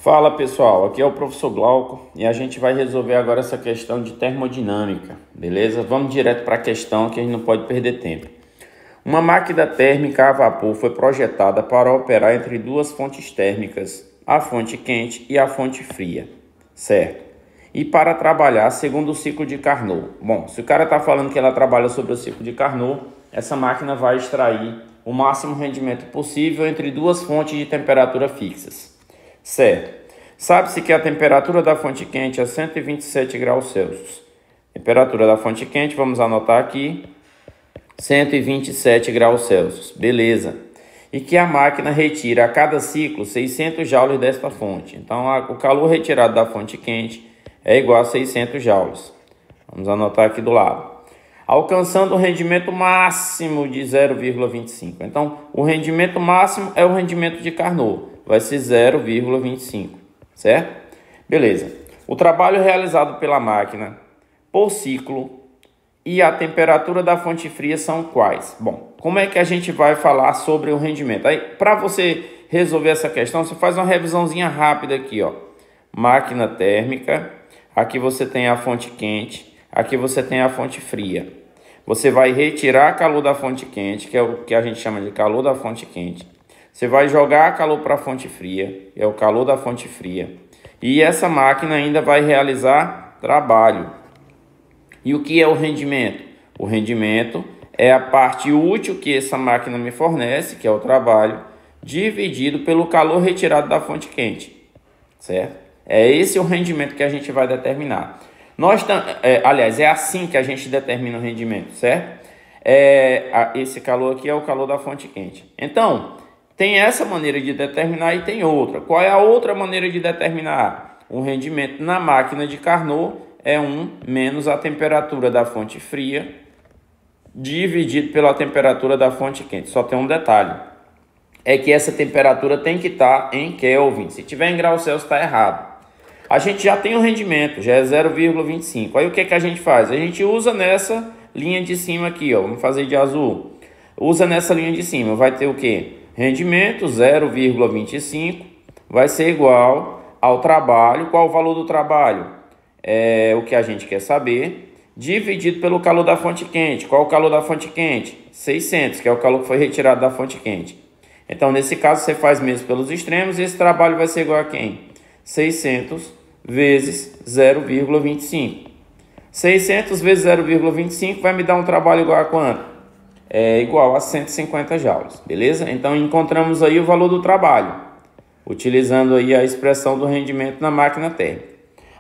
Fala pessoal, aqui é o professor Glauco e a gente vai resolver agora essa questão de termodinâmica, beleza? Vamos direto para a questão que a gente não pode perder tempo. Uma máquina térmica a vapor foi projetada para operar entre duas fontes térmicas, a fonte quente e a fonte fria, certo? E para trabalhar segundo o ciclo de Carnot. Bom, se o cara está falando que ela trabalha sobre o ciclo de Carnot, essa máquina vai extrair o máximo rendimento possível entre duas fontes de temperatura fixas. Certo. Sabe-se que a temperatura da fonte quente é 127 graus Celsius. Temperatura da fonte quente, vamos anotar aqui, 127 graus Celsius. Beleza. E que a máquina retira a cada ciclo 600 joules desta fonte. Então, o calor retirado da fonte quente é igual a 600 joules. Vamos anotar aqui do lado. Alcançando o rendimento máximo de 0,25. Então, o rendimento máximo é o rendimento de Carnot. Vai ser 0,25, certo? Beleza. O trabalho realizado pela máquina por ciclo e a temperatura da fonte fria são quais? Bom, como é que a gente vai falar sobre o rendimento? Aí, para você resolver essa questão, você faz uma revisãozinha rápida aqui, ó. Máquina térmica, aqui você tem a fonte quente, aqui você tem a fonte fria. Você vai retirar calor da fonte quente, que é o que a gente chama de calor da fonte quente. Você vai jogar calor para a fonte fria, é o calor da fonte fria. E essa máquina ainda vai realizar trabalho. E o que é o rendimento? O rendimento é a parte útil que essa máquina me fornece, que é o trabalho, dividido pelo calor retirado da fonte quente. Certo? É esse o rendimento que a gente vai determinar. Aliás, é assim que a gente determina o rendimento, certo? Esse calor aqui é o calor da fonte quente. Então, tem essa maneira de determinar e tem outra. Qual é a outra maneira de determinar? O rendimento na máquina de Carnot é 1 menos a temperatura da fonte fria dividido pela temperatura da fonte quente. Só tem um detalhe. É que essa temperatura tem que estar em Kelvin. Se tiver em graus Celsius, está errado. A gente já tem o rendimento, já é 0,25. Aí o que a gente faz? A gente usa nessa linha de cima aqui, ó. Vamos fazer de azul. Usa nessa linha de cima. Vai ter o quê? Rendimento 0,25 vai ser igual ao trabalho. Qual o valor do trabalho? É o que a gente quer saber. Dividido pelo calor da fonte quente. Qual o calor da fonte quente? 600, que é o calor que foi retirado da fonte quente. Então, nesse caso, você faz mesmo pelos extremos. E esse trabalho vai ser igual a quem? 600 vezes 0,25. 600 vezes 0,25 vai me dar um trabalho igual a quanto? É igual a 150 joules, beleza? Então, encontramos aí o valor do trabalho, utilizando aí a expressão do rendimento na máquina térmica.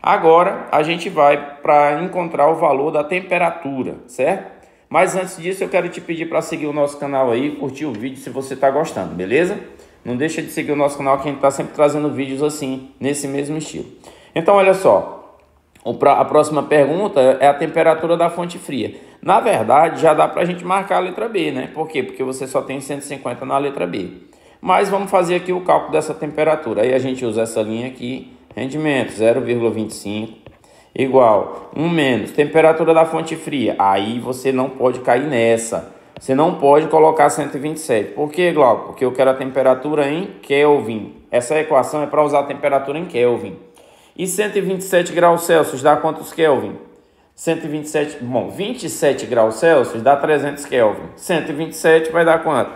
Agora, a gente vai para encontrar o valor da temperatura, certo? Mas antes disso, eu quero te pedir para seguir o nosso canal aí, curtir o vídeo se você está gostando, beleza? Não deixa de seguir o nosso canal que a gente está sempre trazendo vídeos assim, nesse mesmo estilo. Então, olha só. A próxima pergunta é a temperatura da fonte fria. Na verdade, já dá para a gente marcar a letra B, né? Por quê? Porque você só tem 150 na letra B. Mas vamos fazer aqui o cálculo dessa temperatura. Aí a gente usa essa linha aqui, rendimento 0,25 igual 1 menos temperatura da fonte fria. Aí você não pode cair nessa. Você não pode colocar 127. Por quê, Glauco? Porque eu quero a temperatura em Kelvin. Essa equação é para usar a temperatura em Kelvin. E 127 graus Celsius dá quantos Kelvin? 127, bom, 27 graus Celsius dá 300 Kelvin. 127 vai dar quanto?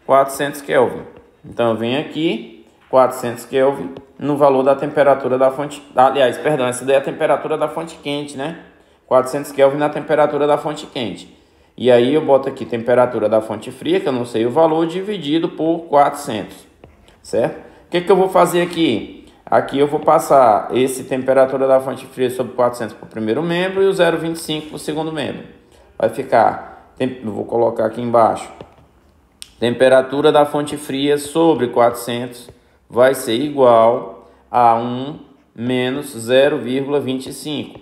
400 Kelvin. Então, eu venho aqui, 400 Kelvin, no valor da temperatura da fonte... Aliás, perdão, essa daí é a temperatura da fonte quente, né? 400 Kelvin na temperatura da fonte quente. E aí, eu boto aqui temperatura da fonte fria, que eu não sei o valor, dividido por 400, certo? O que eu vou fazer aqui? Aqui eu vou passar esse temperatura da fonte fria sobre 400 para o primeiro membro e o 0,25 para o segundo membro. Vai ficar, eu vou colocar aqui embaixo, temperatura da fonte fria sobre 400 vai ser igual a 1 menos 0,25.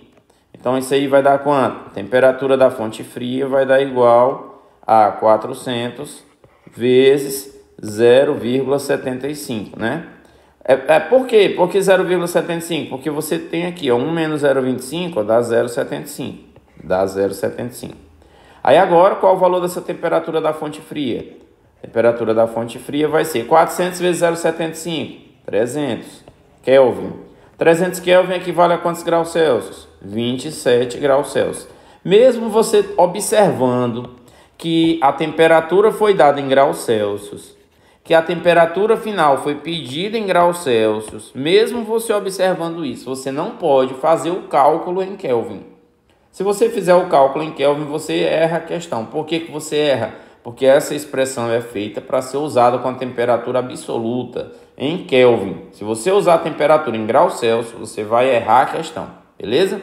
Então isso aí vai dar quanto? Temperatura da fonte fria vai dar igual a 400 vezes 0,75, né? Por quê? Por que 0,75? Porque você tem aqui, ó, 1 menos 0,25 dá 0,75. Dá 0,75. Aí agora, qual o valor dessa temperatura da fonte fria? A temperatura da fonte fria vai ser 400 vezes 0,75, 300. Kelvin. 300 Kelvin equivale a quantos graus Celsius? 27 graus Celsius. Mesmo você observando que a temperatura foi dada em graus Celsius, que a temperatura final foi pedida em graus Celsius, mesmo você observando isso, você não pode fazer o cálculo em Kelvin. Se você fizer o cálculo em Kelvin, você erra a questão. Por que você erra? Porque essa expressão é feita para ser usada com a temperatura absoluta em Kelvin. Se você usar a temperatura em graus Celsius, você vai errar a questão, beleza?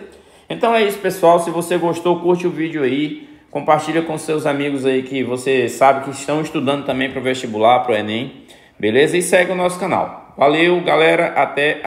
Então é isso, pessoal. Se você gostou, curte o vídeo aí, compartilha com seus amigos aí que você sabe que estão estudando também para o vestibular, para o Enem, beleza? E segue o nosso canal. Valeu, galera, até